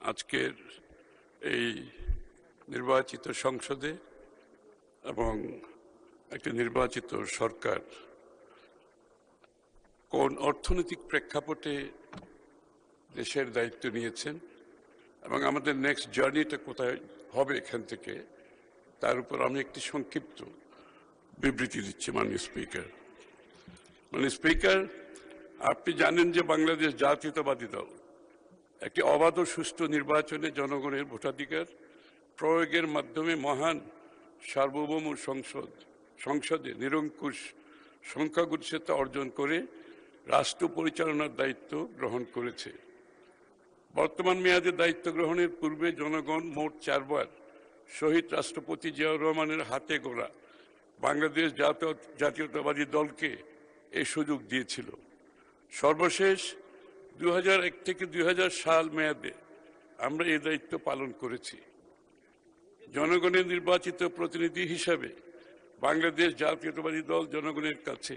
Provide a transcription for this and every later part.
আজকের এই নির্বাচিত সংসদে এবং একটা নির্বাচিত সরকার কোন অর্থনৈতিক প্রেক্ষাপটে দেশের দায়িত্ব নিয়েছেন এবং আমাদের নেক্সট জার্নিটা কোথায় হবে এখান থেকে তার উপর আমি একটি সংক্ষিপ্ত বিবৃতি দিচ্ছি। মাননীয় স্পিকার, আপনি জানেন যে বাংলাদেশ জাতীয়তাবাদী দল একটি অবাধ ও সুষ্ঠু নির্বাচনে জনগণের ভোটাধিকার প্রয়োগের মাধ্যমে মহান সার্বভৌম সংসদে নিরঙ্কুশ সংখ্যাগরিষ্ঠতা অর্জন করে রাষ্ট্র পরিচালনার দায়িত্ব গ্রহণ করেছে। বর্তমান মেয়াদে দায়িত্ব গ্রহণের পূর্বে জনগণ মোট 4 বার শহীদ রাষ্ট্রপতি জিয়াউর রহমানের হাতে গড়া বাংলাদেশ জাতীয়তাবাদী দলকে এই সুযোগ দিয়েছিল। সর্বশেষ 2001 থেকে 2000 সাল মেয়াদে আমরা এই দায়িত্ব পালন করেছি। জনগণের নির্বাচিত প্রতিনিধি হিসাবে বাংলাদেশ জাতীয়তাবাদী দল জনগণের কাছে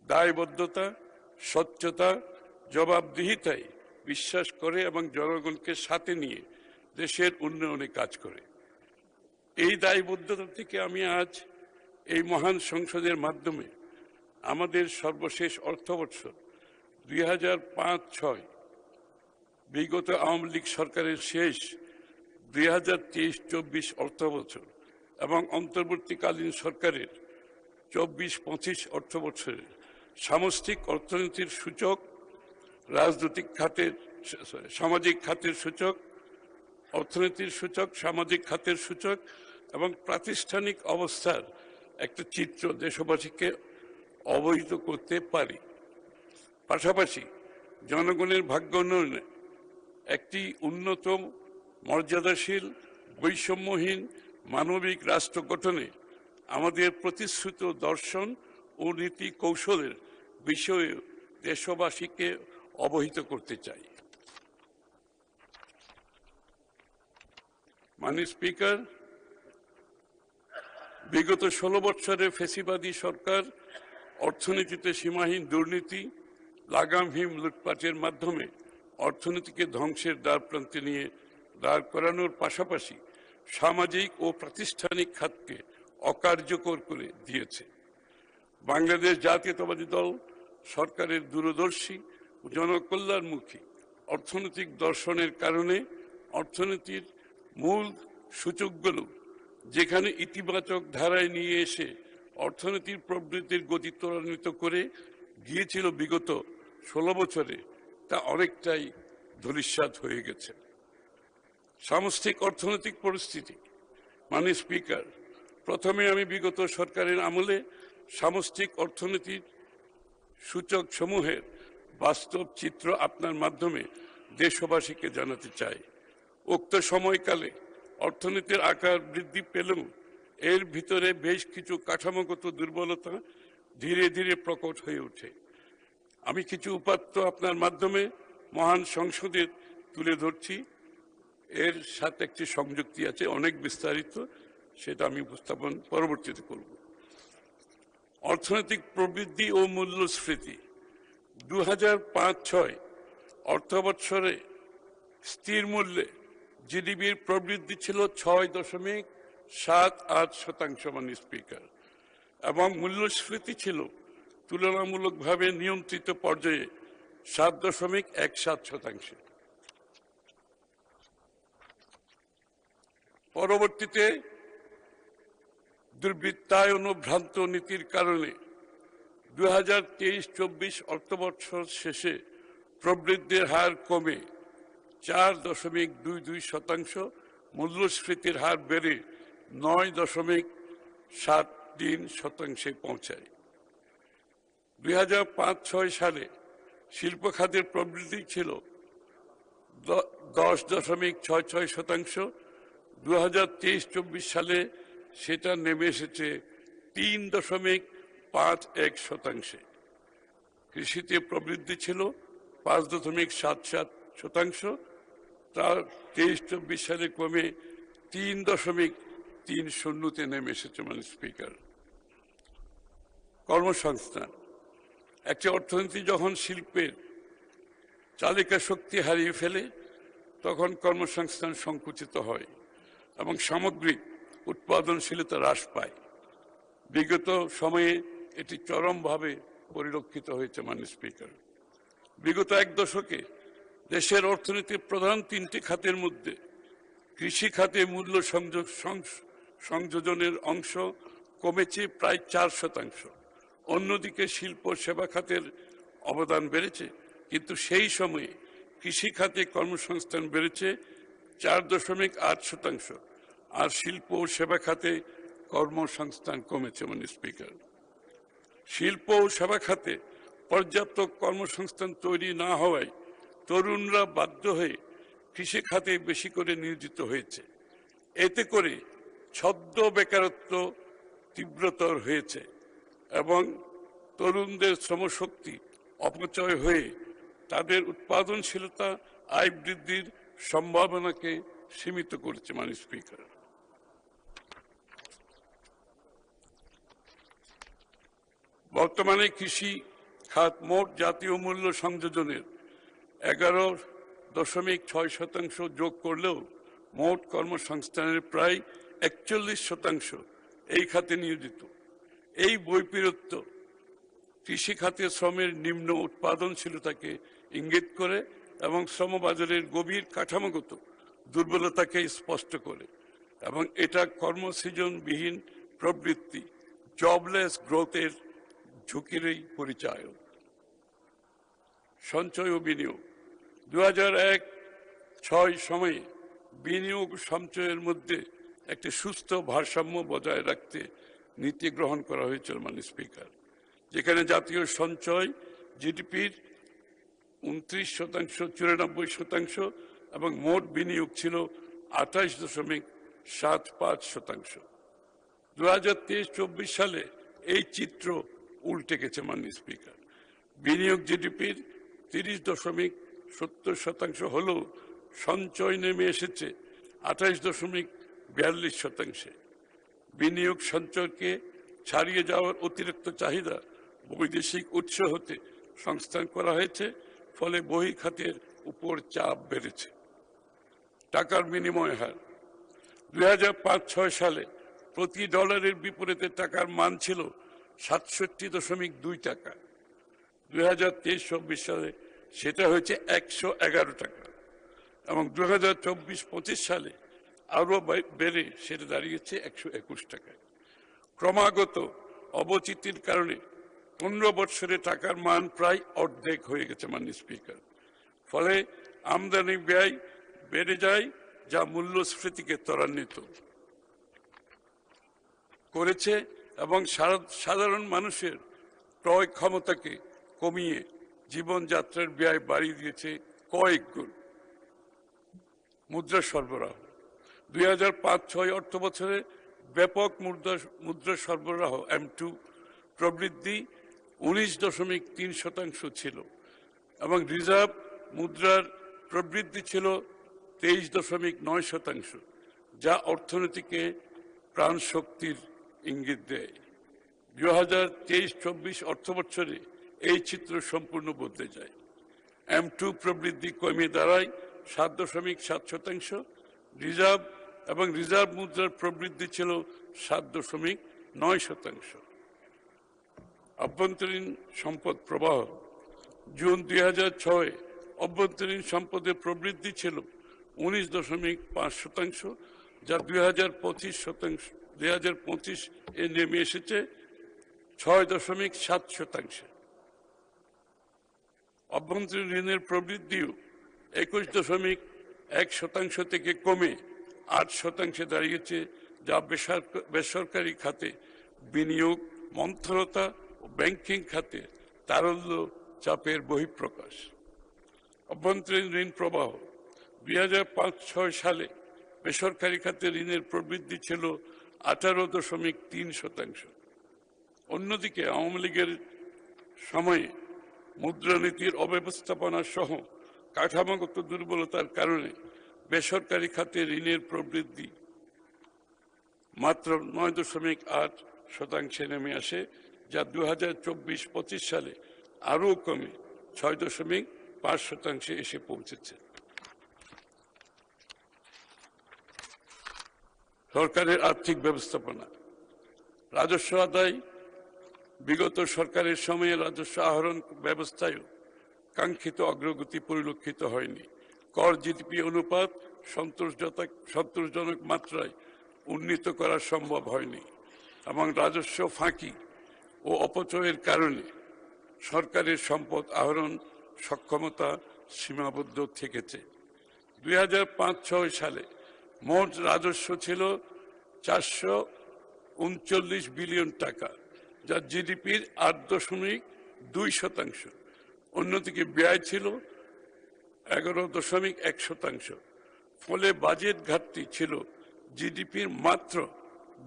দায়বদ্ধতা, স্বচ্ছতা, জবাবদিহিতায় বিশ্বাস করে এবং জনগণকে সাথে নিয়ে দেশের উন্নয়নে কাজ করে। এই দায়বদ্ধতা থেকে আমি আজ এই মহান সংসদের মাধ্যমে আমাদের সর্বশেষ অর্থবর্ষ 2005-06 বিগত আওয়ামী লীগ সরকারের শেষ 2023-24 অর্থবছর এবং অন্তর্বর্তীকালীন সরকারের 24-25 অর্থবছরের সামষ্টিক অর্থনীতির সূচক, রাজনৈতিক খাতের সামাজিক খাতের সূচক, অর্থনীতির সূচক, সামাজিক খাতের সূচক এবং প্রাতিষ্ঠানিক অবস্থার একটা চিত্র দেশবাসীকে অবহিত করতে পারি। পাশাপাশি জনগণের ভাগ্য উন্নয়নে একটি উন্নত, মর্যাদাশীল, বৈষম্যহীন মানবিক রাষ্ট্র গঠনে আমাদের প্রতিশ্রুত দর্শন ও নীতি কৌশলের বিষয়ে দেশবাসীকে অবহিত করতে চাই। মাননীয় স্পিকার, বিগত 16 বছরে ফ্যাসিবাদী সরকার অর্থনীতিতে সীমাহীন দুর্নীতি, লাগামহীন লুটপাটের মাধ্যমে অর্থনীতিকে ধ্বংসের দ্বারপ্রান্তে নিয়ে দাঁড় করানোর পাশাপাশি সামাজিক ও প্রাতিষ্ঠানিক খাতকে অকার্যকর করে দিয়েছে। বাংলাদেশ জাতীয়তাবাদী দল সরকারের দূরদর্শী ও জনকল্যাণমুখী অর্থনৈতিক দর্শনের কারণে অর্থনীতির মূল সূচকগুলো যেখানে ইতিবাচক ধারায় নিয়ে এসে অর্থনীতির প্রবৃদ্ধির গতি ত্বরান্বিত করে গিয়েছিল বিগত 16 বছরে, তা অনেকটাই ধূলিসাৎ হয়ে গেছে। সামষ্টিক অর্থনৈতিক পরিস্থিতি। মাননীয় স্পিকার, প্রথমে আমি বিগত সরকারের আমলে সামষ্টিক অর্থনীতির সূচক সমূহের বাস্তব চিত্র আপনার মাধ্যমে দেশবাসীকে জানাতে চাই। উক্ত সময়কালে অর্থনীতির আকার বৃদ্ধি পেলেও এর ভিতরে বেশ কিছু কাঠামোগত দুর্বলতা ধীরে ধীরে প্রকট হয়ে ওঠে। আমি কিছু উপাত্ত আপনার মাধ্যমে মহান সংসদে তুলে ধরছি। এর সাথে একটি সংযুক্তি আছে, অনেক বিস্তারিত, সেটা আমি উপস্থাপন পরবর্তীতে করব। অর্থনৈতিক প্রবৃদ্ধি ও মূল্যস্ফীতি। 2005-06 অর্থবৎসরে স্থির মূল্যে জিডিপির প্রবৃদ্ধি ছিল 6.78%। মাননীয় স্পিকার, এবং মূল্যস্ফীতি ছিল তুলনামূলকভাবে নিয়ন্ত্রিত পর্যায়ে 7.17%। পরবর্তীতে দুর্বৃত্তায়ন ও ভ্রান্ত নীতির কারণে 2023-24 অর্থবর্ষ শেষে প্রবৃদ্ধির হার কমে 4.22%, মূল্যস্ফীতির হার বেড়ে 9.73% পৌঁছায়। 2005-06 সালে শিল্প খাতের প্রবৃদ্ধি ছিল 10.66%। 2023-24 সালে সেটা নেমে এসেছে 3.51%। কৃষিতে প্রবৃদ্ধি ছিল 5.77%, তার 23-24 সালে কমে 3.30-তে নেমে এসেছে। মাননীয় স্পিকার, কর্মসংস্থান। একটি অর্থনীতি যখন শিল্পের চালিকা শক্তি হারিয়ে ফেলে তখন কর্মসংস্থান সংকুচিত হয় এবং সামগ্রিক উৎপাদনশীলতা হ্রাস পায়। বিগত সময়ে এটি চরমভাবে পরিলক্ষিত হয়েছে মাননীয় স্পিকার। বিগত এক দশকে দেশের অর্থনীতির প্রধান তিনটি খাতের মধ্যে কৃষি খাতে মূল্য সংযোজনের অংশ কমেছে প্রায় 4%। অন্যদিকে শিল্প সেবা খাতের অবদান বেড়েছে, কিন্তু সেই সময়ে কৃষি খাতে কর্মসংস্থান বেড়েছে 4.8%, আর শিল্প ও সেবা খাতে কর্মসংস্থান কমেছে। মাননীয় স্পিকার, শিল্প ও সেবা খাতে পর্যাপ্ত কর্মসংস্থান তৈরি না হওয়ায় তরুণরা বাধ্য হয়ে কৃষি খাতে বেশি করে নিয়োজিত হয়েছে। এতে করে ছদ্ম বেকারত্ব তীব্রতর হয়েছে এবং তরুণদের শ্রমশক্তি অপচয় হয়ে তাদের উৎপাদনশীলতা, আয় বৃদ্ধির সম্ভাবনাকে সীমিত করেছে। মাননীয় স্পিকার, বর্তমানে কৃষি খাত মোট জাতীয় মূল্য সংযোজনের 11.6% যোগ করলেও মোট কর্মসংস্থানের প্রায় 41% এই খাতে নিয়োজিত। এই বৈপরীত্য কৃষি খাতে শ্রমের নিম্ন উৎপাদনশীলতাকে ইঙ্গিত করে এবং শ্রমবাজারের গভীর কাঠামোগত দুর্বলতাকে স্পষ্ট করে, এবং এটা কর্মসৃজনবিহীন প্রবৃত্তি, জবলেস গ্রোথের ঝুঁকিরই পরিচায়ক। সঞ্চয় ও বিনিয়োগ 2001-06 সময়ে বিনিয়োগ সঞ্চয়ের মধ্যে একটি সুস্থ ভারসাম্য বজায় রাখতে নীতি গ্রহণ করা হয়েছিল। মাননীয় স্পিকার, যেখানে জাতীয় সঞ্চয় জিডিপির 29%, 94% এবং মোট বিনিয়োগ ছিল 28.75%। 2023-24 সালে এই চিত্র উল্টে গেছে। মাননীয় স্পিকার, বিনিয়োগ জিডিপির 30.70% হলেও সঞ্চয় নেমে এসেছে 28.42%। বিনিয়োগ সঞ্চয়কে ছাড়িয়ে যাওয়ার অতিরিক্ত চাহিদা বৈদেশিক উৎস হতে সংস্থান করা হয়েছে, ফলে বহিঃখাতের উপর চাপ বেড়েছে। টাকার বিনিময় হার 2005-06 সালে প্রতি ডলারের বিপরীতে টাকার মান ছিল 67.2 টাকা। 2023-24 সালে সেটা হয়েছে 111 টাকা এবং 2024-25 সালে আরো বেড়ে সেটা দাঁড়িয়েছে 121 টাকায়। ক্রমাগত অবচিতির কারণে 15 বছরে টাকার মান প্রায় অর্ধেক হয়ে গেছে। মাননীয় স্পিকার, ফলে আমদানি ব্যয় বেড়ে যায়, যা মূল্যস্ফীতিকে ত্বরান্বিত করেছে এবং সাধারণ মানুষের ক্রয় ক্ষমতাকে কমিয়ে জীবনযাত্রার ব্যয় বাড়িয়ে দিয়েছে কয়েক গুণ। মুদ্রা সরবরাহ 2005-06 অর্থ বছরে ব্যাপক মুদ্রা সরবরাহ M2 প্রবৃদ্ধি 19.3% ছিল এবং রিজার্ভ মুদ্রার প্রবৃদ্ধি ছিল 23.9%, যা অর্থনীতিকে প্রাণ শক্তির ইঙ্গিত দেয়। 2023-24 অর্থ বছরে এই চিত্র সম্পূর্ণ বদলে যায়। M2 প্রবৃদ্ধি কমে দাঁড়ায় 7.7%। রিজার্ভ মুদ্রার প্রবৃদ্ধি ছিল 7.9%। অভ্যন্তরীণ সম্পদ প্রবাহ জুন 2006 অভ্যন্তরীণ সম্পদের প্রবৃদ্ধি ছিল 19.5%, যা 2025 এ নেমে এসেছে 6.7%। অভ্যন্তরীণ ঋণের প্রবৃদ্ধিও 21.1% থেকে কমে 8% দাঁড়িয়েছে, যা বেসরকারি খাতে বিনিয়োগ মন্থরতা ও ব্যাংকিং খাতে তারল্য চাপের বহিঃপ্রকাশ। অভ্যন্তরীণ ঋণ প্রবাহ 2005-06 সালে বেসরকারি খাতে ঋণের প্রবৃদ্ধি ছিল 18.3%। অন্যদিকে আওয়ামী লীগের সময়ে মুদ্রানীতির অব্যবস্থাপনা সহ কাঠামোগত দুর্বলতার কারণে বেসরকারি খাতে ঋণের প্রবৃদ্ধি মাত্র 9.8% নেমে আসে, যা 2024-25 সালে আরও কমে 6.5% এসে পৌঁছেছে। সরকারের আর্থিক ব্যবস্থাপনা, রাজস্ব আদায়। বিগত সরকারের সময়ে রাজস্ব আহরণ ব্যবস্থায় কাঙ্ক্ষিত অগ্রগতি পরিলক্ষিত হয়নি। কর জিডিপি অনুপাত সন্তোষজনক মাত্রায় উন্নীত করা সম্ভব হয়নি এবং রাজস্ব ফাঁকি ও অপচয়ের কারণে সরকারের সম্পদ আহরণ সক্ষমতা সীমাবদ্ধ থেকেছে। 2005-06 সালে মোট রাজস্ব ছিল 439 বিলিয়ন টাকা, যা জিডিপির 8.2%। অন্যদিকে ব্যয় ছিল 11.1%। ফলে বাজেট ঘাটতি ছিল জিডিপির মাত্র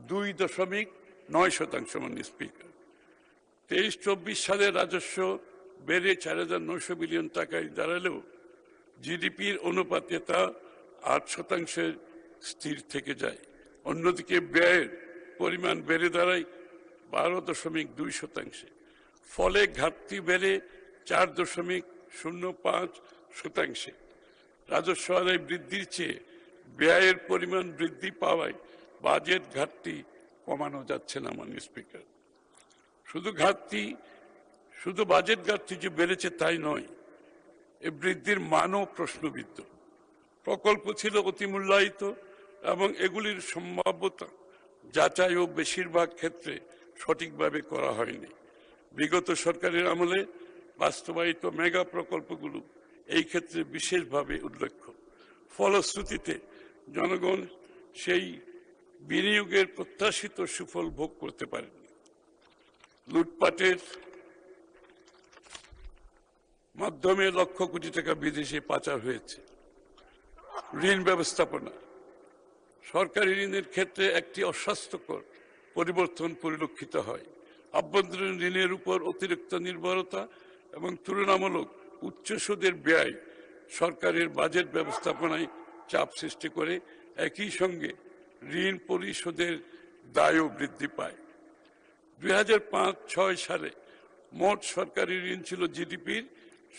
2.9%। মানে স্পিকার, 23-24 সালে রাজস্ব বেড়ে 4,900 বিলিয়ন টাকায় দাঁড়ালেও জিডিপির অনুপাতে তা 8% স্থির থেকে যায়। অন্যদিকে ব্যয়ের পরিমাণ বেড়ে দাঁড়ায় 12.2%। ফলে ঘাটতি বেড়ে 4.05%। রাজস্ব আদায় বৃদ্ধির চেয়ে ব্যয়ের পরিমাণ বৃদ্ধি পাওয়ায় বাজেট ঘাটতি কমানো যাচ্ছে না। মাননীয় স্পিকার, শুধু বাজেট ঘাটতি যে বেড়েছে তাই নয়, এ বৃদ্ধির মানও প্রশ্নবিদ্ধ। প্রকল্প ছিল অতিমূল্যায়িত এবং এগুলির সম্ভাব্যতা যাচাই ও বেশিরভাগ ক্ষেত্রে সঠিকভাবে করা হয়নি। বিগত সরকারের আমলে বাস্তবায়িত মেগা প্রকল্পগুলো এই ক্ষেত্রে বিশেষভাবে উল্লেখ্য। ফলশ্রুতিতে জনগণ সেই বিনিয়োগের প্রত্যাশিত সুফল ভোগ করতে পারেনি। লুটপাটের মাধ্যমে লক্ষ কোটি টাকা বিদেশে পাচার হয়েছে। ঋণ ব্যবস্থাপনা, সরকারি ঋণের ক্ষেত্রে একটি অস্বাস্থ্যকর পরিবর্তন পরিলক্ষিত হয়। আভ্যন্তরীণ ঋণের উপর অতিরিক্ত নির্ভরতা এবং তুলনামূলক উচ্চ সুদের ব্যয় সরকারের বাজেট ব্যবস্থাপনায় চাপ সৃষ্টি করে। একই সঙ্গে ঋণ পরিশোধের দায়ও বৃদ্ধি পায়। 2005-06 সালে মোট সরকারি ঋণ ছিল জিডিপির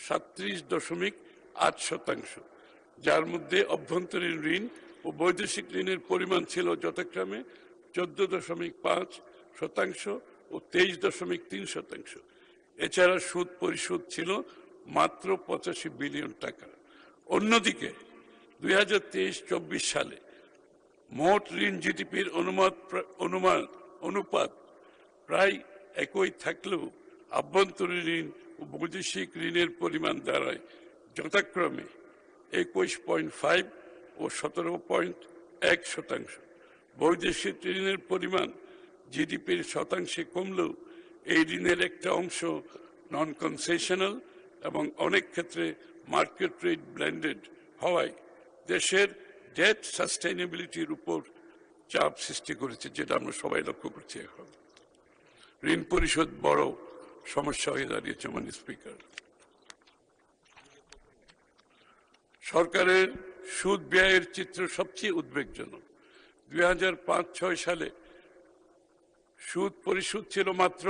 37.8%, যার মধ্যে অভ্যন্তরীণ ঋণ ও বৈদেশিক ঋণের পরিমাণ ছিল যথাক্রমে 14.5% ও 23.3%। এছাড়া সুদ পরিশোধ ছিল মাত্র 85 বিলিয়ন টাকা। অন্যদিকে 2023-24 সালে মোট ঋণ জিডিপির অনুপাত প্রায় একই থাকলেও আভ্যন্তরীণ ঋণ ও বৈদেশিক ঋণের পরিমাণ দাঁড়ায় যথাক্রমে 21.5 ও 17.1%। বৈদেশিক ঋণের পরিমাণ জিডিপির শতাংশে কমলেও এই ঋণের একটা অংশ নন কনসেশনাল এবং অনেক ক্ষেত্রে মার্কেট রেট ব্লেন্ডেড হওয়ায় দেশের ডেট সাস্টেইনেবিলিটির উপর চাপ সৃষ্টি করেছে, যেটা আমরা সবাই লক্ষ্য করছি। এখন ঋণ পরিশোধ বড় সমস্যা হয়ে দাঁড়িয়েছে। মাননীয় স্পিকার, সরকারের সুদ ব্যয়ের চিত্র সবচেয়ে উদ্বেগজনক। 2005-06 সালে সুদ পরিশোধ ছিল মাত্র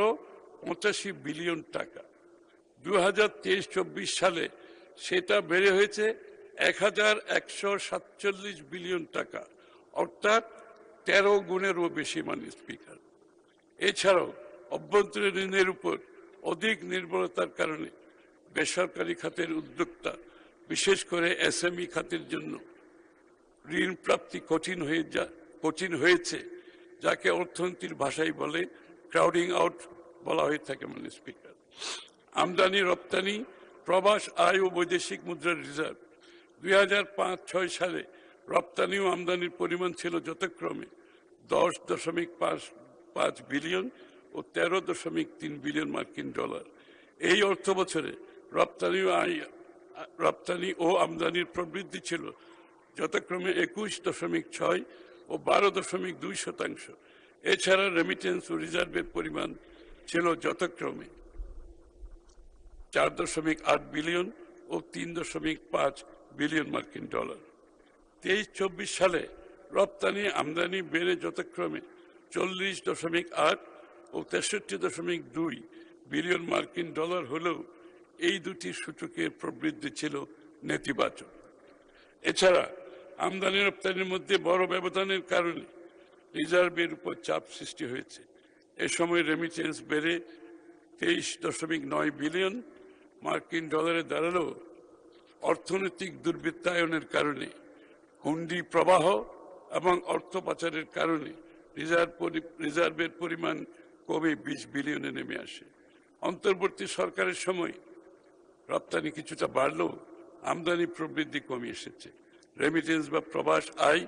85 বিলিয়ন টাকা। 2023-24 সালে সেটা বেড়ে হয়েছে 1147 বিলিয়ন টাকা, অর্থাৎ 13 গুণেরও বেশি। মাননীয় স্পিকার, এছাড়াও অভ্যন্তরীণ ঋণের উপর অধিক নির্ভরতার কারণে বেসরকারি খাতের উদ্যোক্তা, বিশেষ করে এসএমই খাতের জন্য ঋণ প্রাপ্তি কঠিন হয়েছে, যাকে অর্থনীতির ভাষায় বলে ক্রাউডিং আউট বলা হয়ে থাকে। মাননীয় স্পিকার, আমদানি রপ্তানি, প্রবাস আয় ও বৈদেশিক মুদ্রার রিজার্ভ 2005-06 সালে রপ্তানি ও আমদানির পরিমাণ ছিল যথাক্রমে 10.5 বিলিয়ন ও 13.3 বিলিয়ন মার্কিন ডলার। এই অর্থ বছরে রপ্তানি ও আমদানির প্রবৃদ্ধি ছিল যথাক্রমে 21.6 ও 12.2%। এছাড়া রেমিটেন্স ও রিজার্ভের পরিমাণ ছিল যথাক্রমে 4.8 বিলিয়ন ও 3.5 বিলিয়ন মার্কিন ডলার। 23-24 সালে রপ্তানি আমদানি বেড়ে যথাক্রমে 40.8 ও 63.2 বিলিয়ন মার্কিন ডলার হলেও এই দুটি সূচকের প্রবৃদ্ধি ছিল নেতিবাচক। এছাড়া আমদানি রপ্তানির মধ্যে বড় ব্যবধানের কারণে রিজার্ভের উপর চাপ সৃষ্টি হয়েছে। এ সময় রেমিটেন্স বেড়ে 23.9 বিলিয়ন মার্কিন ডলারে দাঁড়ালো। অর্থনৈতিক দুর্বৃত্তায়নের কারণে, হুন্ডি প্রবাহ এবং অর্থ পাচারের কারণে রিজার্ভের পরিমাণ কমে 20 বিলিয়নে নেমে আসে। অন্তর্বর্তী সরকারের সময় রপ্তানি কিছুটা বাড়লেও আমদানি প্রবৃদ্ধি কমে এসেছে। রেমিটেন্স বা প্রবাস আয়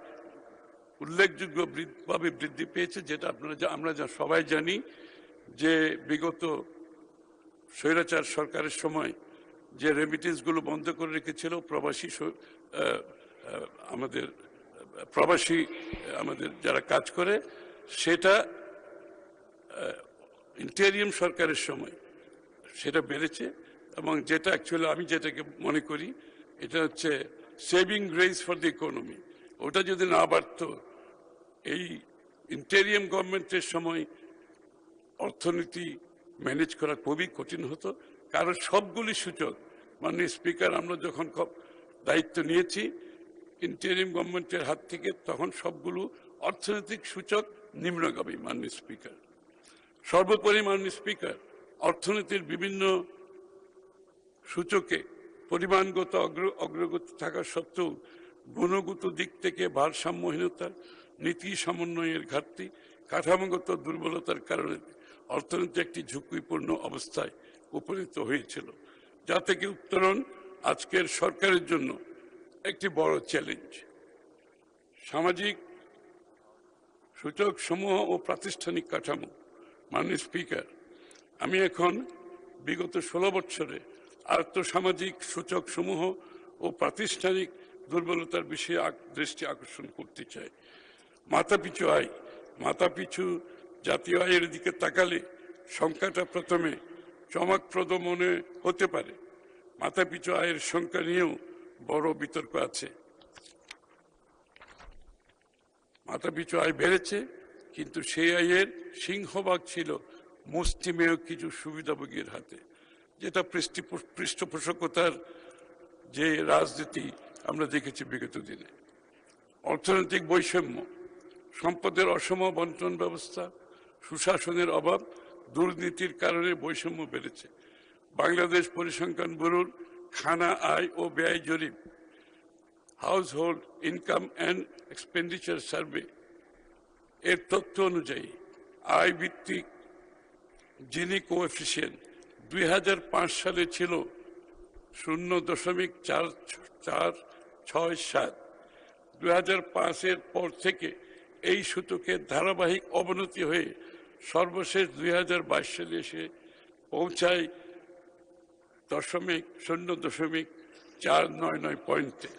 উল্লেখযোগ্যভাবে বৃদ্ধি পেয়েছে, যেটা আমরা সবাই জানি যে বিগত স্বৈরাচার সরকারের সময় যে রেমিটেন্সগুলো বন্ধ করে রেখেছিল আমাদের যারা কাজ করে, সেটা ইন্টেরিয়াম সরকারের সময় সেটা বেড়েছে। এবং যেটা অ্যাকচুয়ালি আমি যেটাকে মনে করি, এটা হচ্ছে saving grace for the economy. ওটা যদি না বাড়তো, এই ইন্টেরিয়াম গভর্নমেন্টের সময় অর্থনীতি ম্যানেজ করা খুবই কঠিন হতো। কারণ সবগুলি সূচক, মাননীয় স্পিকার, আমরা যখন দায়িত্ব নিয়েছি ইন্টেরিয়াম গভর্নমেন্টের হাত থেকে, তখন সবগুলো অর্থনৈতিক সূচক নিম্নগামী। মাননীয় স্পিকার, সর্বোপরি মাননীয় স্পিকার, অর্থনীতির বিভিন্ন সূচকে পরিমাণগত অগ্রগতি থাকা সত্ত্বেও গুণগত দিক থেকে ভারসাম্যহীনতা, নীতি সমন্বয়ের ঘাটতি, কাঠামোগত দুর্বলতার কারণে অর্থনীতি একটি ঝুঁকিপূর্ণ অবস্থায় উপনীত হয়েছিল, যা থেকে উত্তরণ আজকের সরকারের জন্য একটি বড় চ্যালেঞ্জ। সামাজিক সূচক সমূহ ও প্রাতিষ্ঠানিক কাঠামো। মাননীয় স্পিকার, আমি এখন বিগত 16 বছরে আর্থসামাজিক সূচক সমূহ ও প্রাতিষ্ঠানিক দুর্বলতার বিষয়ে দৃষ্টি আকর্ষণ করতে চাই। মাথাপিছু জাতীয় আয়ের দিকে তাকালে সংখ্যাটা প্রথমে চমকপ্রদ মনে হতে পারে। মাথাপিছু আয়ের সংখ্যা নিয়েও বড় বিতর্ক আছে। মাথাপিছু আয় বেড়েছে, কিন্তু সেই আয়ের সিংহভাগ ছিল মুষ্টিমেয় কিছু সুবিধাভোগীর হাতে, যেটা পৃষ্ঠপোষকতার যে রাজনীতি আমরা দেখেছি বিগত দিনে। অর্থনৈতিক বৈষম্য, সম্পদের অসম বন্টন ব্যবস্থা, সুশাসনের অভাব, দুর্নীতির কারণে বৈষম্য বেড়েছে। বাংলাদেশ পরিসংখ্যান ব্যুরোর খানা আয় ও ব্যয় জরিপ, house hold income and expenditure survey এর তথ্য অনুযায়ী আয় ভিত্তিক জিনি কোএফিসিয়েন্ট 2005 সালে ছিল 0.4467। 2005-এর পর থেকে এই সূচকের ধারাবাহিক অবনতি হয়ে সর্বশেষ 2022 সালে এসে পৌঁছায় 0.499 পয়েন্টে।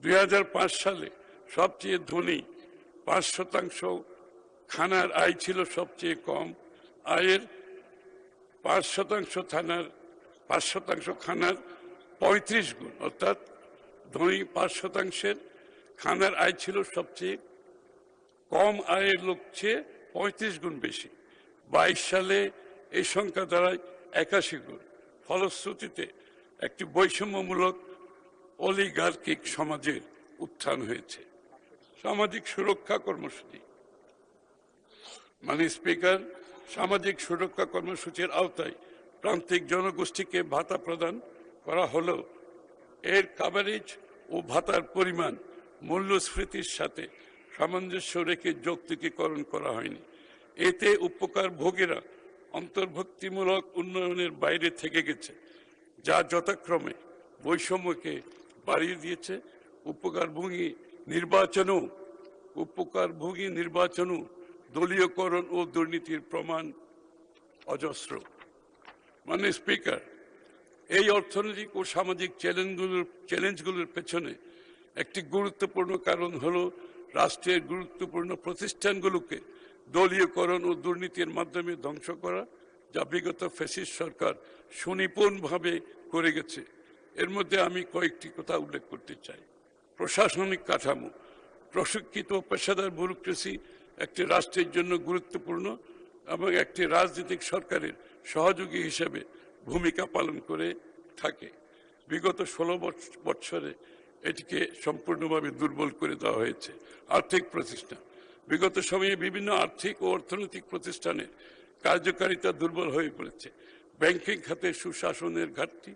2005 সালে সবচেয়ে ধনী 5% খানার আয় ছিল সবচেয়ে কম আয়ের 5% খানার 35 গুণ, অর্থাৎ ধনী 5%-এর খানার আয় ছিল সবচেয়ে কম আয়ের লোক চেয়ে 35 গুণ বেশি। 22 সালে এই সংখ্যা দাঁড়ায় 81 গুণ। ফলশ্রুতিতে একটি বৈষম্যমূলক অলিগার্কিক সমাজের উত্থান হয়েছে। সামাজিক সুরক্ষা কর্মসূচি। মাননীয় স্পিকার, সামাজিক সুরক্ষা কর্মসূচির আওতায় প্রান্তিক জনগোষ্ঠীকে ভাতা প্রদান করা হলেও এর কভারেজ ও ভাতার পরিমাণ মূল্যস্ফীতির সাথে সামঞ্জস্য রেখে যৌক্তিকীকরণ করা হয়নি। এতে উপকারভোগীরা অন্তর্ভুক্তিমূলক উন্নয়নের বাইরে থেকে গেছে, যা যথাক্রমে বৈষম্যকে বাড়িয়ে দিয়েছে। উপকারভোগী নির্বাচনও দলীয়করণ ও দুর্নীতির প্রমাণ অজস্র। মাননীয় স্পিকার, এই অর্থনৈতিক ও সামাজিক চ্যালেঞ্জগুলোর পেছনে একটি গুরুত্বপূর্ণ কারণ হলো রাষ্ট্রের গুরুত্বপূর্ণ প্রতিষ্ঠানগুলোকে দলীয়করণ ও দুর্নীতির মাধ্যমে ধ্বংস করা, যা বিগত ফ্যাসিস্ট সরকার সুনিপুণভাবে করে গেছে। এর মধ্যে আমি কয়েকটি কথা উল্লেখ করতে চাই। প্রশাসনিক কাঠামো, প্রশিক্ষিত পেশাদার ব্যুরোক্রেসি একটি রাষ্ট্রের জন্য গুরুত্বপূর্ণ এবং একটি রাজনৈতিক সরকারের সহযোগী হিসেবে ভূমিকা পালন করে থাকে। বিগত 16 বছরে এটিকে সম্পূর্ণভাবে দুর্বল করে দেওয়া হয়েছে। আর্থিক প্রতিষ্ঠান, বিগত সময়ে বিভিন্ন আর্থিক ও অর্থনৈতিক প্রতিষ্ঠানের কার্যকারিতা দুর্বল হয়ে পড়েছে। ব্যাংকিং খাতে সুশাসনের ঘাটতি,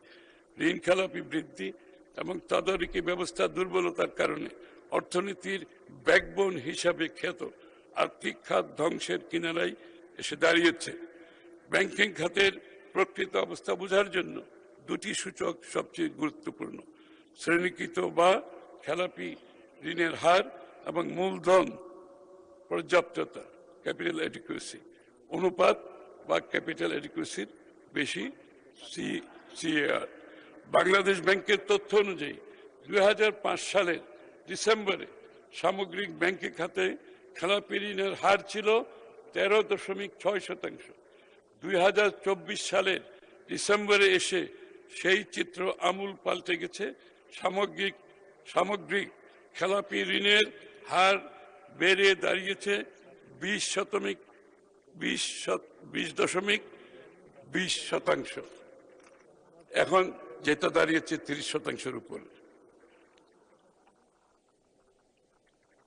ঋণ খেলাপি বৃদ্ধি এবং তদারকি ব্যবস্থা দুর্বলতার কারণে অর্থনীতির ব্যাকবোন হিসাবে খ্যাত আর্থিক খাত ধ্বংসের কিনারায় এসে দাঁড়িয়েছে। ব্যাংকিং খাতের প্রকৃত অবস্থা বোঝার জন্য দুটি সূচক সবচেয়ে গুরুত্বপূর্ণ: শ্রেণীকৃত বা খেলাপি ঋণের হার এবং মূলধন পর্যাপ্ততা, ক্যাপিটাল অ্যাডিকুয়েসি অনুপাত বা ক্যাপিটাল অ্যাডিকুয়েসির বেশি সিএআর। বাংলাদেশ ব্যাংকের তথ্য অনুযায়ী 2005 সালের ডিসেম্বরে সামগ্রিক ব্যাংকিং খাতে খেলাপি ঋণের হার ছিল 13.6%। 2024 সালের ডিসেম্বরে এসে সেই চিত্র আমূল পাল্টে গেছে। সামগ্রিক খেলাপি ঋণের হার বেড়ে দাঁড়িয়েছে 20.20%, এখন যেটা দাঁড়িয়েছে 30%-এর উপর।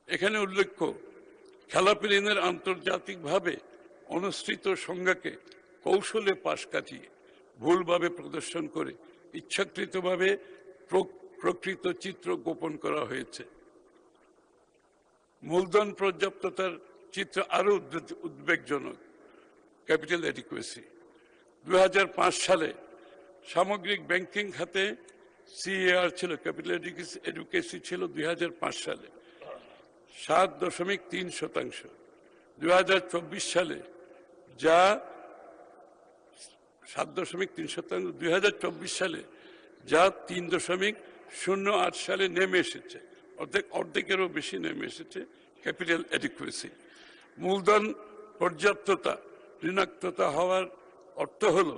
এখানে উল্লেখ্য, খেলাপি ঋণের আন্তর্জাতিকভাবে অনুসৃত সংজ্ঞাকে কৌশলে পাশ কাটিয়ে ভুলভাবে প্রদর্শন করে ইচ্ছাকৃতভাবে প্রকৃত চিত্র গোপন করা হয়েছে। মূলধন পর্যাপ্ততার চিত্র আরো উদ্বেগজনক। ক্যাপিটাল অ্যাডিকুয়েসি 2005 সালে সামগ্রিক ব্যাংকিং খাতে সিএআর ছিল, ক্যাপিটাল অ্যাডিকুয়েসি ছিল 2005 সালে 7.3%। 2024 সালে যা 7.3%, 2024 সালে যা 3.08 সালে নেমে এসেছে, অর্ধেকেরও বেশি নেমে এসেছে ক্যাপিটাল অ্যাডিকুয়েসি। মূলধন পর্যাপ্ততা ঋণাত্মতা হওয়ার অর্থ হলো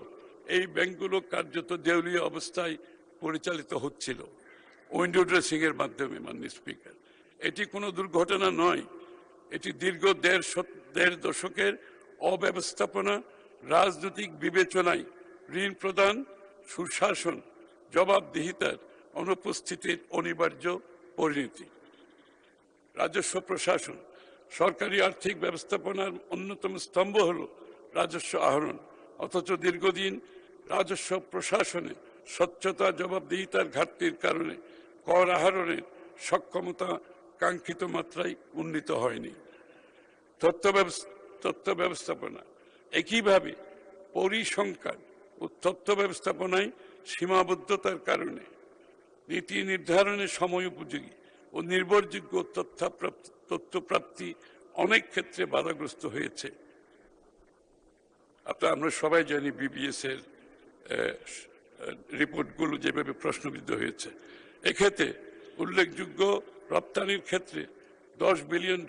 এই ব্যাংকগুলো কার্যত দেউলিয়া অবস্থায় পরিচালিত হচ্ছিল উইন্ডো ড্রেসিং এর মাধ্যমে। মাননীয় স্পিকার, এটি কোনো দুর্ঘটনা নয়, এটি দীর্ঘ দেড় দশকের অব্যবস্থাপনা, রাজনৈতিক বিবেচনায় ঋণ প্রদান, সুশাসন, জবাবদিহিতার অনুপস্থিতির অনিবার্য পরিণতি। রাজস্ব প্রশাসন, সরকারি আর্থিক ব্যবস্থাপনার অন্যতম স্তম্ভ হল রাজস্ব আহরণ, অথচ দীর্ঘদিন রাজস্ব প্রশাসনে স্বচ্ছতা, জবাবদিহিতার ঘাটতির কারণে কর আহরণের সক্ষমতা কাঙ্ক্ষিত মাত্রায় উন্নীত হয়নি। তথ্য ব্যবস্থাপনা একইভাবে পরিসংখ্যান ও তথ্য ব্যবস্থাপনায় সীমাবদ্ধতার কারণে নীতি নির্ধারণের সময় উপযোগী ও নির্ভরযোগ্য তথ্য প্রাপ্তি অনেক ক্ষেত্রে বাধাগ্রস্ত হয়েছে। আমরা সবাই জানি বিবিএস এর রিপোর্টগুলো যেভাবে প্রশ্নবিদ্ধ হয়েছে। এক্ষেত্রে উল্লেখযোগ্য, রপ্তানির ক্ষেত্রে $10 বিলিয়ন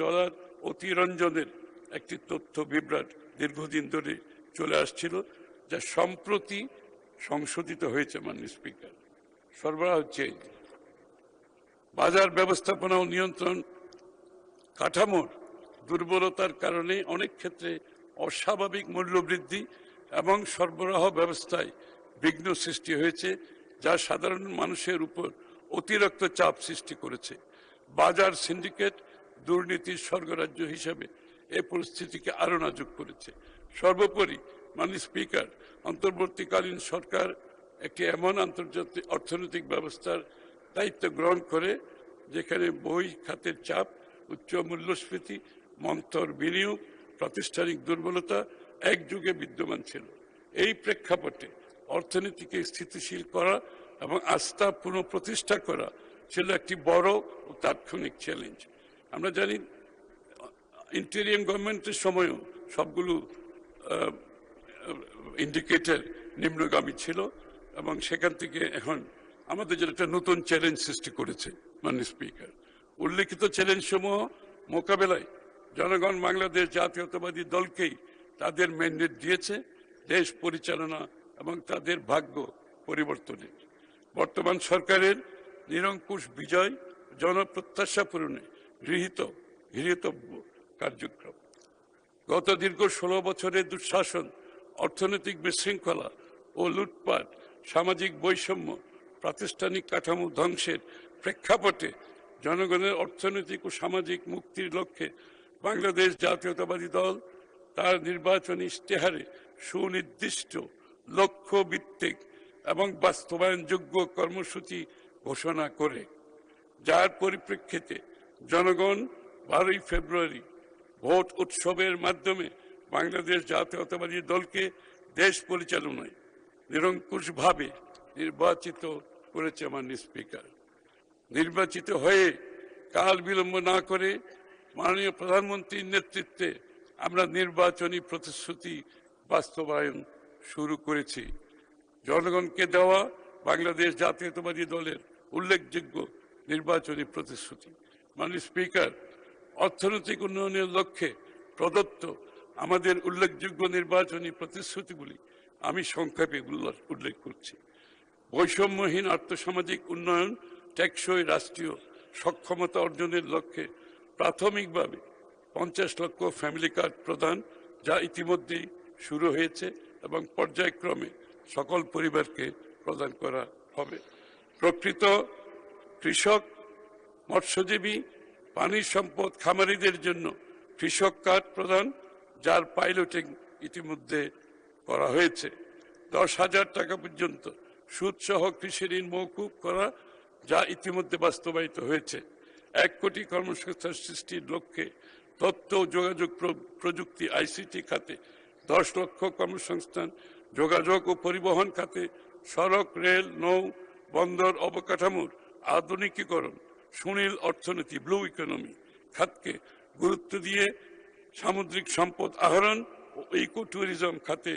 অতিরঞ্জনের একটি তথ্য বিভ্রাট দীর্ঘদিন ধরে চলে আসছিল, যা সম্প্রতি সংশোধিত হয়েছে। মাননীয় স্পিকার, সরবরাহ চেইন, বাজার ব্যবস্থাপনা ও নিয়ন্ত্রণ কাঠামোর দুর্বলতার কারণে অনেক ক্ষেত্রে অস্বাভাবিক মূল্যবৃদ্ধি এবং সরবরাহ ব্যবস্থায় বিঘ্ন সৃষ্টি হয়েছে, যা সাধারণ মানুষের উপর অতিরিক্ত চাপ সৃষ্টি করেছে। বাজার সিন্ডিকেট দুর্নীতির স্বর্গরাজ্য হিসাবে এই পরিস্থিতিকে আরো নাজুক করেছে। সর্বোপরি মাননীয় স্পিকার, অন্তর্বর্তীকালীন সরকার একটি এমন আন্তর্জাতিক অর্থনৈতিক ব্যবস্থার দায়িত্ব গ্রহণ করে যেখানে বই খাতের চাপ, উচ্চ মূল্যস্ফীতি, মন্থর বিনিয়োগ, প্রাতিষ্ঠানিক দুর্বলতা একযুগে বিদ্যমান ছিল। এই প্রেক্ষাপটে অর্থনীতিকে স্থিতিশীল করা এবং আস্থা পুনঃপ্রতিষ্ঠা করা ছিল একটি বড় ও তাৎক্ষণিক চ্যালেঞ্জ। আমরা জানি ইন্টেরিয়াম গভর্নমেন্টের সময়ও সবগুলো ইন্ডিকেটর নিম্নগামী ছিল এবং সেখান থেকে এখন আমাদের জন্য একটা নতুন চ্যালেঞ্জ সৃষ্টি করেছে। মাননীয় স্পিকার, উল্লেখিত চ্যালেঞ্জ সমূহ মোকাবেলায় জনগণ বাংলাদেশ জাতীয়তাবাদী দলকেই তাদের ম্যান্ডেট দিয়েছে দেশ পরিচালনা এবং তাদের ভাগ্য পরিবর্তনে। বর্তমান সরকারের নিরঙ্কুশ বিজয়, জনপ্রত্যাশা পূরণে গৃহীতব্য কার্যক্রম। গত দীর্ঘ 16 বছরের দুঃশাসন, অর্থনৈতিক বিশৃঙ্খলা ও লুটপাট, সামাজিক বৈষম্য, প্রাতিষ্ঠানিক কাঠামো ধ্বংসের প্রেক্ষাপটে জনগণের অর্থনৈতিক ও সামাজিক মুক্তির লক্ষ্যে বাংলাদেশ জাতীয়তাবাদী দল তার নির্বাচনী ইশতেহারে সুনির্দিষ্ট লক্ষ্য ভিত্তিক এবং বাস্তবায়নযোগ্য কর্মসূচি ঘোষণা করে, যার পরিপ্রেক্ষিতে জনগণ 12ই ফেব্রুয়ারি ভোট উৎসবের মাধ্যমে বাংলাদেশ জাতীয়তাবাদী দলকে দেশ পরিচালনায় নিরঙ্কুশভাবে নির্বাচিত করেছে মাননীয় স্পিকার। নির্বাচিত হয়ে কাল বিলম্ব না করে মাননীয় প্রধানমন্ত্রীর নেতৃত্বে আমরা নির্বাচনী প্রতিশ্রুতি বাস্তবায়ন শুরু করেছি। জনগণকে দেওয়া বাংলাদেশ জাতীয়তাবাদী দলের উল্লেখযোগ্য নির্বাচনী প্রতিশ্রুতি। মাননীয় স্পিকার, অর্থনৈতিক উন্নয়নের লক্ষ্যে প্রদত্ত আমাদের উল্লেখযোগ্য নির্বাচনী প্রতিশ্রুতিগুলি আমি সংক্ষেপে উল্লেখ করছি। বৈষম্যহীন আর্থসামাজিক উন্নয়ন, টেকসই রাষ্ট্রীয় সক্ষমতা অর্জনের লক্ষ্যে প্রাথমিকভাবে 50 লক্ষ ফ্যামিলি কার্ড প্রদান, যা ইতিমধ্যেই শুরু হয়েছে এবং পর্যায়ক্রমে সকল পরিবারকে প্রদান করা হবে। প্রকৃত কৃষক, মৎস্যজীবী, পানি সম্পদ খামারিদের জন্য কৃষক কার্ড প্রদান, যার পাইলটিং ইতিমধ্যে করা হয়েছে। 10,000 টাকা পর্যন্ত সুদসহ কৃষি ঋণ মওকুফ করা, যা ইতিমধ্যে বাস্তবায়িত হয়েছে। 1 কোটি কর্মসংস্থান সৃষ্টির লক্ষ্যে তথ্য ও যোগাযোগ প্রযুক্তি আইসিটি খাতে 10 লক্ষ কর্মসংস্থান, যোগাযোগ ও পরিবহন খাতে সড়ক, রেল, নৌ বন্দর অবকাঠামোর আধুনিকীকরণ, সুনীল অর্থনীতি ব্লু ইকোনমি খাতকে গুরুত্ব দিয়ে সামুদ্রিক সম্পদ আহরণ ও ইকো ট্যুরিজম খাতে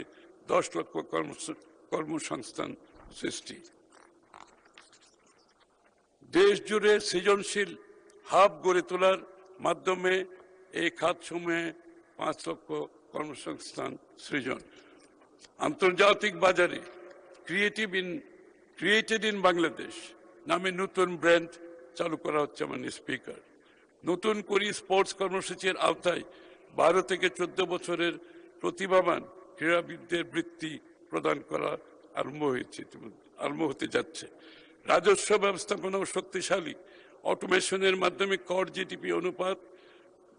10 লক্ষ কর্মসংস্থান সৃষ্টি। দেশ জুড়ে সৃজনশীল হাব গড়ে তোলার মাধ্যমে এই খাতসমূহে 5 লক্ষ কর্মসংস্থান সৃজন। আন্তর্জাতিক বাজারে ক্রিয়েটেড ইন বাংলাদেশ নামে নতুন ব্র্যান্ড চালু করা হচ্ছে মাননীয় স্পিকার। নতুন করে স্পোর্টস কর্মসূচির আওতায় 12 থেকে 14 বছরের প্রতিভাবান ক্রীড়াবিদদের বৃত্তি প্রদান করা আরম্ভ হতে যাচ্ছে। রাজস্ব ব্যবস্থাপনা শক্তিশালী অটোমেশনের মাধ্যমে কর জিডিপি অনুপাত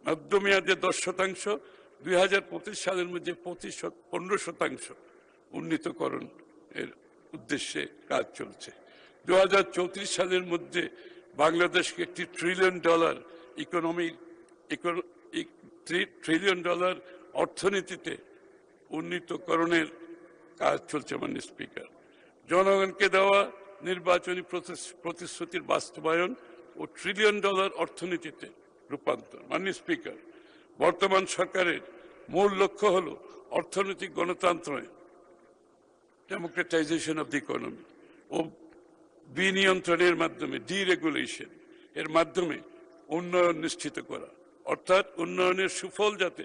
মধ্যমেয়াদে 10% 2025 সালের মধ্যে 15% উন্নীতকরণ এর উদ্দেশ্যে কাজ চলছে। 2034 সালের মধ্যে বাংলাদেশকে একটি ট্রিলিয়ন ডলার অর্থনীতিতে উন্নীতকরণের কাজ চলছে মাননীয় স্পিকার। জনগণকে দেওয়া নির্বাচনী প্রতিশ্রুতির বাস্তবায়ন ও ট্রিলিয়ন ডলার অর্থনীতিতে রূপান্তর। মাননীয় স্পিকার, বর্তমান সরকারের মূল লক্ষ্য হল অর্থনৈতিক গণতন্ত্রায়ন, ডেমোক্রেটাইজেশন অব দি ইকোনমি ও বিনিয়ন্ত্রণের মাধ্যমে ডিরেগুলেশন এর মাধ্যমে উন্নয়ন নিশ্চিত করা, অর্থাৎ উন্নয়নের সুফল যাতে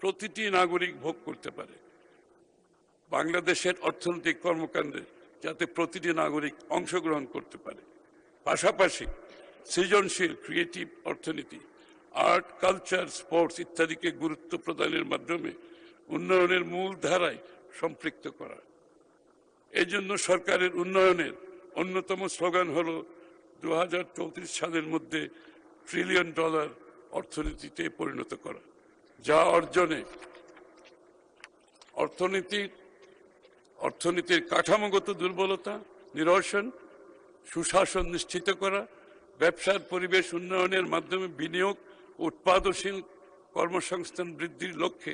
প্রতিটি নাগরিক ভোগ করতে পারে। বাংলাদেশের অর্থনৈতিক কর্মকাণ্ডে যাতে প্রতিটি নাগরিক অংশগ্রহণ করতে পারে। পাশাপাশি সৃজনশীল ক্রিয়েটিভ অর্থনীতি, আর্ট, কালচার, স্পোর্টস ইত্যাদিকে গুরুত্ব প্রদানের মাধ্যমে উন্নয়নের মূল ধারায় সম্পৃক্ত করা। এই জন্য সরকারের উন্নয়নের অন্যতম স্লোগান হল 2034 সালের মধ্যে ট্রিলিয়ন ডলার অর্থনীতিতে পরিণত করা, যা অর্জনে অর্থনীতির কাঠামোগত দুর্বলতা নিরসন, সুশাসন নিশ্চিত করা, ব্যবসার পরিবেশ উন্নয়নের মাধ্যমে বিনিয়োগ, উৎপাদনশীল কর্মসংস্থান বৃদ্ধির লক্ষ্যে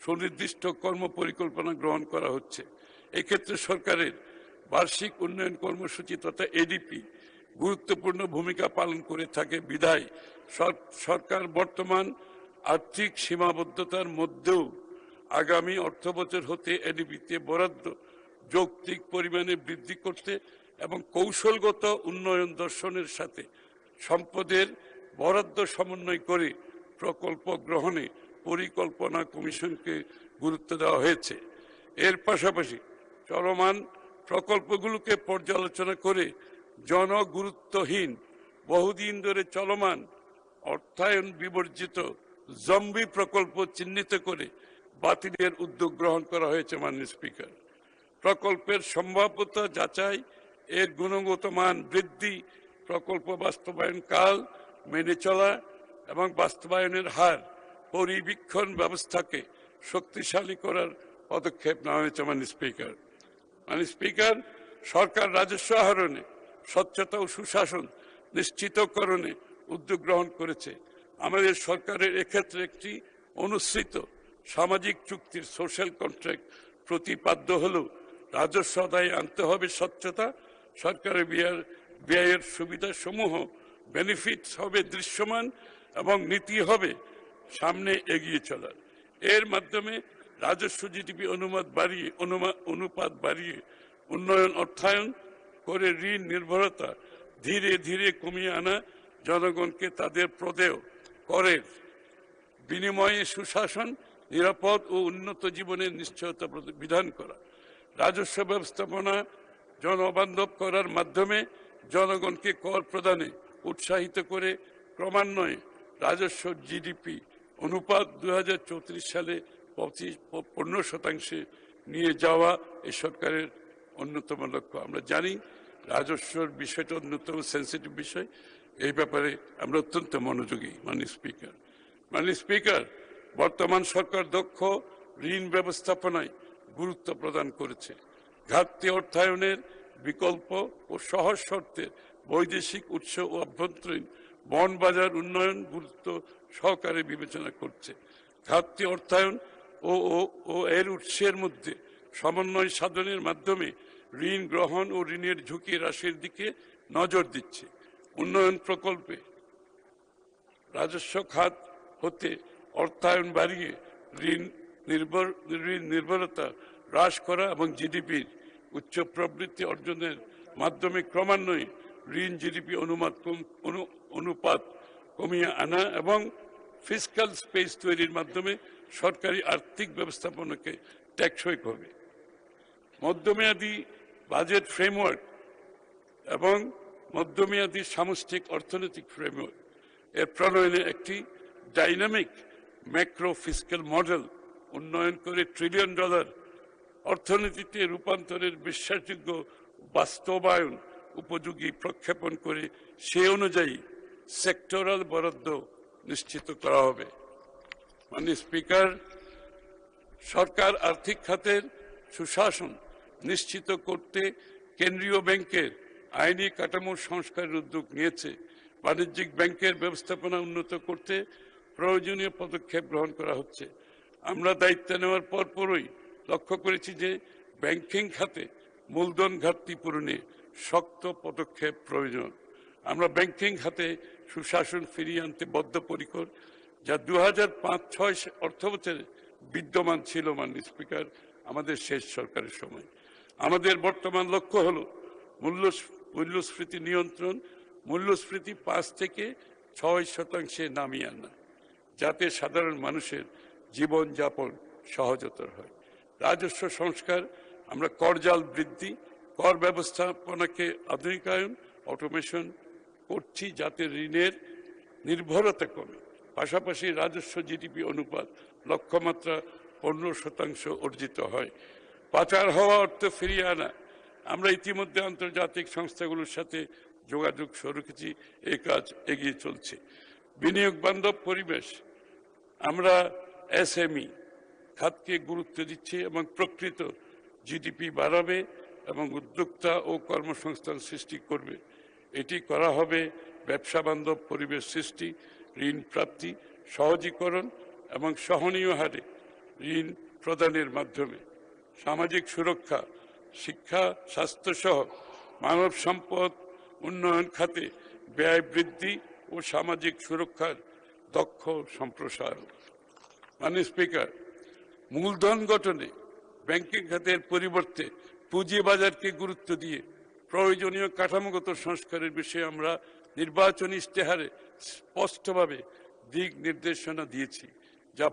সুনির্দিষ্ট কর্ম পরিকল্পনা গ্রহণ করা হচ্ছে। এক্ষেত্রে সরকারের বার্ষিক উন্নয়ন কর্মসূচি তথা এডিপি গুরুত্বপূর্ণ ভূমিকা পালন করে থাকে বিধায় সরকার বর্তমান আর্থিক সীমাবদ্ধতার মধ্যেও আগামী অর্থবছর হতে এডিপিতে বরাদ্দ যৌক্তিক পরিমাণে বৃদ্ধি করতে এবং কৌশলগত উন্নয়ন দর্শনের সাথে সম্পদের বরাদ্দ সমন্বয় করে প্রকল্প গ্রহণে পরিকল্পনা কমিশনকে গুরুত্ব দেওয়া হয়েছে। এর পাশাপাশি চলমান প্রকল্পগুলোকে পর্যালোচনা করে জনগুরুত্বহীন, বহুদিন ধরে চলমান, অর্থায়ন বিবর্জিত জম্বি প্রকল্প চিহ্নিত করে বাতিলের উদ্যোগ গ্রহণ করা হয়েছে মাননীয় স্পিকার। প্রকল্পের সম্ভাব্যতা যাচাই, এর গুণগত মান বৃদ্ধি, প্রকল্প বাস্তবায়ন কাল মেনে চলা এবং বাস্তবায়নের হার পরিবীক্ষণ ব্যবস্থাকে শক্তিশালী করার পদক্ষেপ নেওয়া হয়েছে। মাননীয় স্পিকার, সরকার রাজস্ব আহরণে স্বচ্ছতা ও সুশাসন নিশ্চিতকরণে উদ্যোগ গ্রহণ করেছে। আমাদের সরকারের এক্ষেত্রে একটি অনুসৃত সামাজিক চুক্তির সোশ্যাল কন্ট্রাক্ট প্রতিপাদ্য হলেও রাজস্ব আদায়ে আনতে হবে স্বচ্ছতা, সরকারের ব্যয়ের সুবিধা সমূহ বেনিফিটস হবে দৃশ্যমান এবং নীতি হবে সামনে এগিয়ে চলার। এর মাধ্যমে রাজস্ব জিডিপি অনুপাত বাড়িয়ে উন্নয়ন অর্থায়ন করে ঋণ নির্ভরতা ধীরে ধীরে কমিয়ে আনা, জনগণকে তাদের প্রদেয় করের বিনিময়ে সুশাসন, নিরাপদ ও উন্নত জীবনের নিশ্চয়তা বিধান করা, রাজস্ব ব্যবস্থাপনা জনবান্ধব করার মাধ্যমে জনগণকে কর প্রদানে উৎসাহিত করে ক্রমান্বয়ে রাজস্ব জিডিপি অনুপাত 2034 সালে 15% নিয়ে যাওয়া এই সরকারের অন্যতম লক্ষ্য। আমরা জানি রাজস্বর বিষয়টা অন্যতম সেন্সিটিভ বিষয়, এই ব্যাপারে আমরা অত্যন্ত মনোযোগী। মাননীয় স্পিকার, বর্তমান সরকার দক্ষ ঋণ ব্যবস্থাপনায় গুরুত্ব প্রদান করেছে। ঘাটতি অর্থায়নের বিকল্প ও সহজ শর্তের বৈদেশিক উৎস ও অভ্যন্তরীণ বন্ড বাজার উন্নয়ন গুরুত্ব সহকারে বিবেচনা করছে। ঘাটতি অর্থায়ন ও এর উৎসের মধ্যে সমন্বয় সাধনের মাধ্যমে ঋণ গ্রহণ ও ঋণের ঝুঁকি হ্রাসের দিকে নজর দিচ্ছে। উন্নয়ন প্রকল্পে রাজস্ব খাত হতে অর্থায়ন বাড়িয়ে ঋণ নির্ভরতা হ্রাস করা এবং জিডিপির উচ্চ প্রবৃদ্ধি অর্জনের মাধ্যমে ক্রমান্বয়ে ঋণ জিডিপি অনুপাত কমিয়ে আনা এবং ফিসক্যাল স্পেস তৈরির মাধ্যমে সরকারি আর্থিক ব্যবস্থাপনাকে টেকসই করবে। মধ্যমেয়াদী বাজেট ফ্রেমওয়ার্ক এবং মধ্যমেয়াদী সামষ্টিক অর্থনৈতিক ফ্রেমওয়ার্ক এর প্রণয়নে একটি ডাইনামিক ম্যাক্রো ফিসক্যাল মডেল উন্নয়ন করে $1 ট্রিলিয়ন অর্থনীতিতে রূপান্তরের বিশ্বাসযোগ্য বাস্তবায়ন উপযোগী প্রক্ষেপণ করে সে অনুযায়ী সেক্টরাল বরাদ্দ নিশ্চিত করা হবে। মাননীয় স্পিকার, সরকার আর্থিক খাতের সুশাসন নিশ্চিত করতে কেন্দ্রীয় ব্যাংকের আইনি কাঠামো সংস্কারের উদ্যোগ নিয়েছে। বাণিজ্যিক ব্যাংকের ব্যবস্থাপনা উন্নত করতে প্রয়োজনীয় পদক্ষেপ গ্রহণ করা হচ্ছে। আমরা দায়িত্ব নেওয়ার পরপরই লক্ষ্য করেছি যে ব্যাংকিং খাতে মূলধন ঘাটতি পূরণে শক্ত পদক্ষেপ প্রয়োজন। আমরা ব্যাংকিং খাতে সুশাসন ফিরিয়ে আনতে বদ্ধপরিকর, যা 2005-06 অর্থবছরে বিদ্যমান ছিল। মাননীয় স্পিকার, আমাদের শেষ সরকারের সময় আমাদের বর্তমান লক্ষ্য হল মূল্যস্ফীতি নিয়ন্ত্রণ, মূল্যস্ফীতি 5 থেকে 6% নামিয়ে আনা, যাতে সাধারণ মানুষের জীবনযাপন সহজতর হয়। রাজস্ব সংস্কার, আমরা করজাল বৃদ্ধি, কর ব্যবস্থাপনাকে আধুনিকায়ন, অটোমেশন করছি যাতে ঋণের নির্ভরতা কমে। পাশাপাশি রাজস্ব জিডিপি অনুপাত লক্ষ্যমাত্রা 15% অর্জিত হয়। পাচার হওয়া অর্থ ফিরিয়ে আনা, আমরা ইতিমধ্যে আন্তর্জাতিক সংস্থাগুলোর সাথে যোগাযোগ শুরু করেছি, এই কাজ এগিয়ে চলছে। বিনিয়োগ বান্ধব পরিবেশ, আমরা এসএমই খাতকে গুরুত্ব দিচ্ছি এবং প্রকৃত জিডিপি বাড়াবে এবং উদ্যোক্তা ও কর্মসংস্থান সৃষ্টি করবে। এটি করা হবে ব্যবসা বান্ধব পরিবেশ সৃষ্টি, ঋণ প্রাপ্তি সহজীকরণ এবং সহনীয় হারে ঋণ প্রদানের মাধ্যমে। সামাজিক সুরক্ষা, শিক্ষা, স্বাস্থ্যসহ মানব সম্পদ উন্নয়ন খাতে ব্যয় বৃদ্ধি ও সামাজিক সুরক্ষার দক্ষ সম্প্রসারণ। মাননীয় স্পিকার, মূলধন গঠনে ব্যাংকিং খাতের পরিবর্তে পুঁজিবাজারকে গুরুত্ব দিয়ে প্রয়োজনীয় কাঠামোগত সংস্কারের বিষয়ে আমরা নির্বাচনী ইশতেহারে স্পষ্টভাবে দিক নির্দেশনা দিয়েছি, যা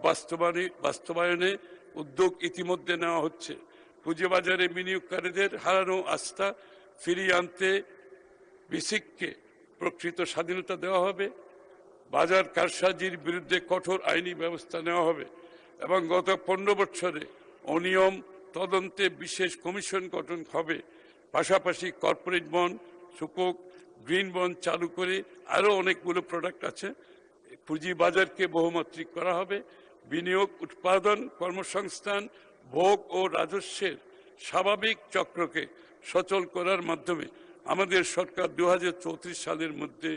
বাস্তবায়নে উদ্যোগ ইতিমধ্যে নেওয়া হচ্ছে। পুঁজিবাজারে বিনিয়োগকারীদের হারানো আস্থা ফিরিয়ে আনতে বিসিককে প্রকৃত স্বাধীনতা দেওয়া হবে, বাজার কারসাজির বিরুদ্ধে কঠোর আইনি ব্যবস্থা নেওয়া হবে এবং গত 15 বছরে অনিয়ম তদন্তে বিশেষ কমিশন গঠন হবে। পাশাপাশি কর্পোরেট বন্ড, সুকক, গ্রিন বন্ড চালু করে আরও অনেকগুলো প্রোডাক্ট আছে, পুঁজিবাজারকে বহুমাত্রিক করা হবে, বিনিয়োগ, উৎপাদন, কর্মসংস্থান, ভোগ ও রাজস্বের স্বাভাবিক চক্রকে সচল করার মাধ্যমে আমাদের সরকার 2034 সালের মধ্যে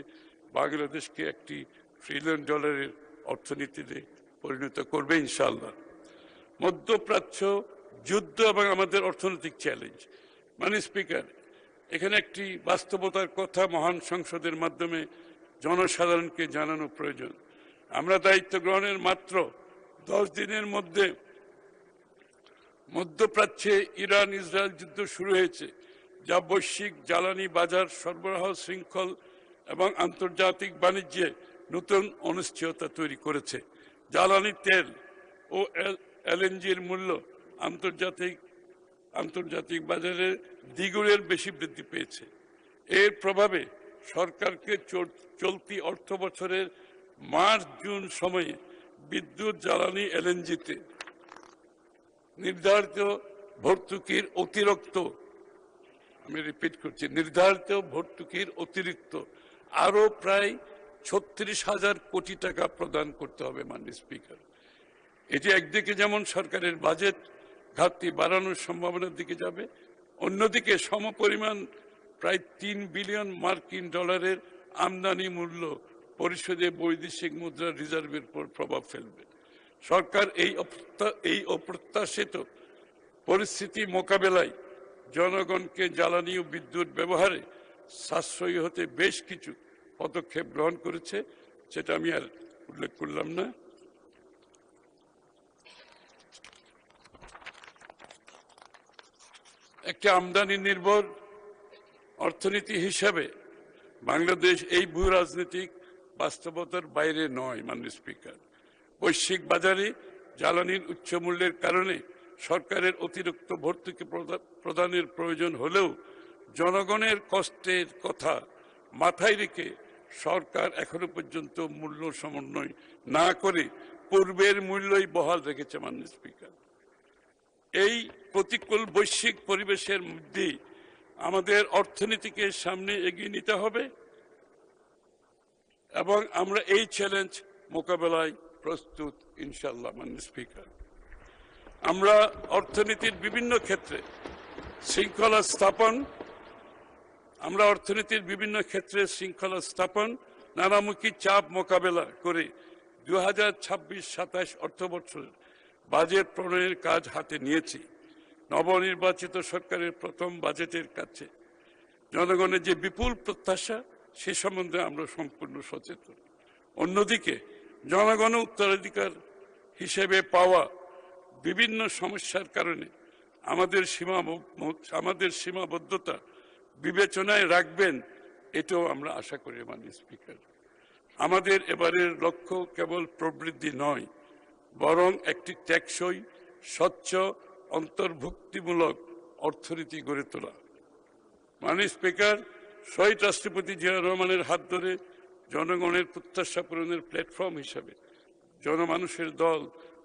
বাংলাদেশকে একটি $1 ট্রিলিয়ন অর্থনীতিতে পরিণত করবে ইনশাআল্লাহ। মধ্যপ্রাচ্য, যুদ্ধ এবং আমাদের অর্থনৈতিক চ্যালেঞ্জ। মাননীয় স্পিকার, এখানে একটি বাস্তবতার কথা মহান সংসদের মাধ্যমে জনসাধারণকে জানানো প্রয়োজন। আমরা দায়িত্ব গ্রহণের মাত্র 10 দিনের মধ্যে মধ্যপ্রাচ্যে ইরান ইসরায়েল যুদ্ধ শুরু হয়েছে, যা বৈশ্বিক জ্বালানি বাজার সরবরাহ শৃঙ্খল এবং আন্তর্জাতিক বাণিজ্যে নতুন অনিশ্চয়তা তৈরি করেছে। জ্বালানি তেল ও এলএনজির মূল্য আন্তর্জাতিক বাজারে দ্বিগুণের বেশি বৃদ্ধি পেয়েছে। এর প্রভাবে সরকারকে চলতি অর্থ বছরের মার্চ-জুন সময়ে বিদ্যুৎ, জ্বালানি, এলএনজিতে নির্ধারিত ভর্তুকির অতিরিক্ত আরো প্রায় 36,000 কোটি টাকা প্রদান করতে হবে। মাননীয় স্পিকার, এটি একদিকে যেমন সরকারের বাজেট ঘাটতি বাড়ানোর সম্ভাবনার দিকে যাবে, অন্যদিকে সমপরিমাণ প্রায় $3 বিলিয়ন আমদানি মূল্য পরিশোধে বৈদেশিক মুদ্রা রিজার্ভের উপর প্রভাব ফেলবে। সরকার এই অপ্রত্যাশিত পরিস্থিতি মোকাবেলায় জনগণকে জ্বালানি ও বিদ্যুৎ ব্যবহারে সাশ্রয়ী হতে বেশ কিছু পদক্ষেপ গ্রহণ করেছে, সেটা আমি আর উল্লেখ করলাম না। একটি আমদানি নির্ভর অর্থনীতি হিসাবে বাংলাদেশ এই ভূ রাজনৈতিক বাস্তবতার বাইরে নয়। মাননীয় স্পিকার, বৈশ্বিক বাজারে জ্বালানির উচ্চ মূল্যের কারণে সরকারের অতিরিক্ত ভর্তুকি প্রদানের প্রয়োজন হলেও জনগণের কষ্টের কথা মাথায় রেখে সরকার এখনো পর্যন্ত মূল্য সমন্বয় না করে পূর্বের মূল্যই বহাল রেখেছে। মাননীয় স্পিকার, এই প্রতিকূল বৈশ্বিক পরিবেশের মধ্যে আমাদের অর্থনীতিকে সামনে এগিয়ে নিতে হবে এবং আমরা এই চ্যালেঞ্জ মোকাবেলায় প্রস্তুত ইনশাআল্লাহ। মাননীয় স্পিকার, আমরা অর্থনীতির বিভিন্ন ক্ষেত্রে শৃঙ্খলা স্থাপন নানামুখী চাপ মোকাবেলা করে 2026-27 অর্থবছরের বাজেট প্রণয়নের কাজ হাতে নিয়েছি। নবনির্বাচিত সরকারের প্রথম বাজেটের কাছে জনগণের যে বিপুল প্রত্যাশা, সে সম্বন্ধে আমরা সম্পূর্ণ সচেতন। অন্যদিকে জনগণ উত্তরাধিকার হিসেবে পাওয়া বিভিন্ন সমস্যার কারণে আমাদের সীমাবদ্ধতা বিবেচনায় রাখবেন, এটাও আমরা আশা করি। মাননীয় স্পিকার, আমাদের এবারের লক্ষ্য কেবল প্রবৃদ্ধি নয়, বরং একটি টেকসই, স্বচ্ছ, অন্তর্ভুক্তিমূলক অর্থনীতি গড়ে তোলা। মাননীয় স্পিকার, শহীদ রাষ্ট্রপতি জিয়া রহমানের হাত ধরে জনগণের প্রত্যাশা পূরণের প্ল্যাটফর্ম হিসাবে জনমানুষের দল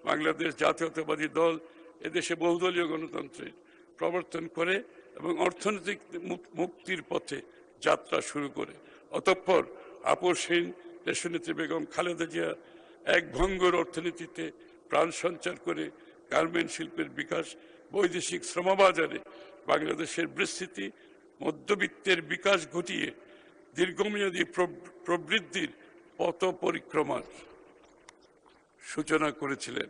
বাংলাদেশ জাতীয়তাবাদী দল এদেশে বহুদলীয় গণতন্ত্রের প্রবর্তন করে এবং অর্থনৈতিক মুক্তির পথে যাত্রা শুরু করে। অতঃপর আপসহীন দেশনেত্রী বেগম খালেদা জিয়া এক ভঙ্গুর অর্থনীতিতে প্রাণ সঞ্চার করে গার্মেন্ট শিল্পের বিকাশ, বৈদেশিক শ্রমবাজারে বাংলাদেশের বিস্তৃতি, মধ্যবিত্তের বিকাশ ঘটিয়ে দীর্ঘমেয়াদী প্রবৃদ্ধির পথ পরিক্রমার সূচনা করেছিলেন।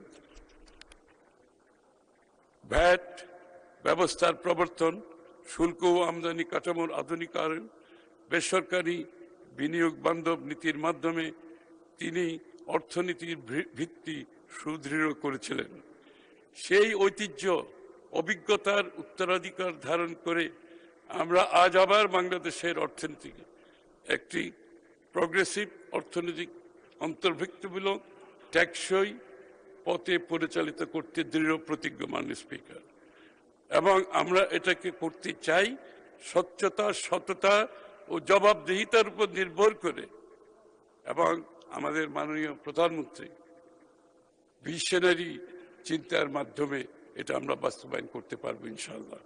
ভ্যাট ব্যবস্থার প্রবর্তন, শুল্ক ও আমদানি কাঠামোর আধুনিকায়ন, বেসরকারি বিনিয়োগ বান্ধব নীতির মাধ্যমে তিনি অর্থনীতির ভিত্তি সুদৃঢ় করেছিলেন। সেই ঐতিহ্য অভিজ্ঞতার উত্তরাধিকার ধারণ করে আমরা আজ আবার বাংলাদেশের অর্থনীতিকে একটি প্রগ্রেসিভ অর্থনৈতিক অন্তর্ভুক্তিমূলক টেকসই পথে পরিচালিত করতে দৃঢ় প্রতিজ্ঞ। মাননীয় স্পিকার, এবং আমরা এটাকে করতে চাই স্বচ্ছতা, সততা ও জবাবদিহিতার উপর নির্ভর করে, এবং আমাদের মাননীয় প্রধানমন্ত্রী ভিশনারি চিন্তার মাধ্যমে এটা আমরা বাস্তবায়ন করতে পারবো ইনশাআল্লাহ।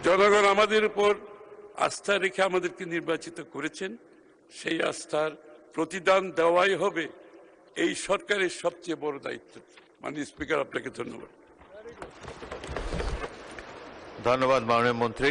জনগণ আমাদের উপর আস্থা রেখে আমাদেরকে নির্বাচিত করেছেন, সেই আস্থার প্রতিদান দেওয়াই হবে এই সরকারের সবচেয়ে বড় দায়িত্ব। মাননীয় স্পিকার, আপনাকে ধন্যবাদ। ধন্যবাদ মাননীয় মন্ত্রী।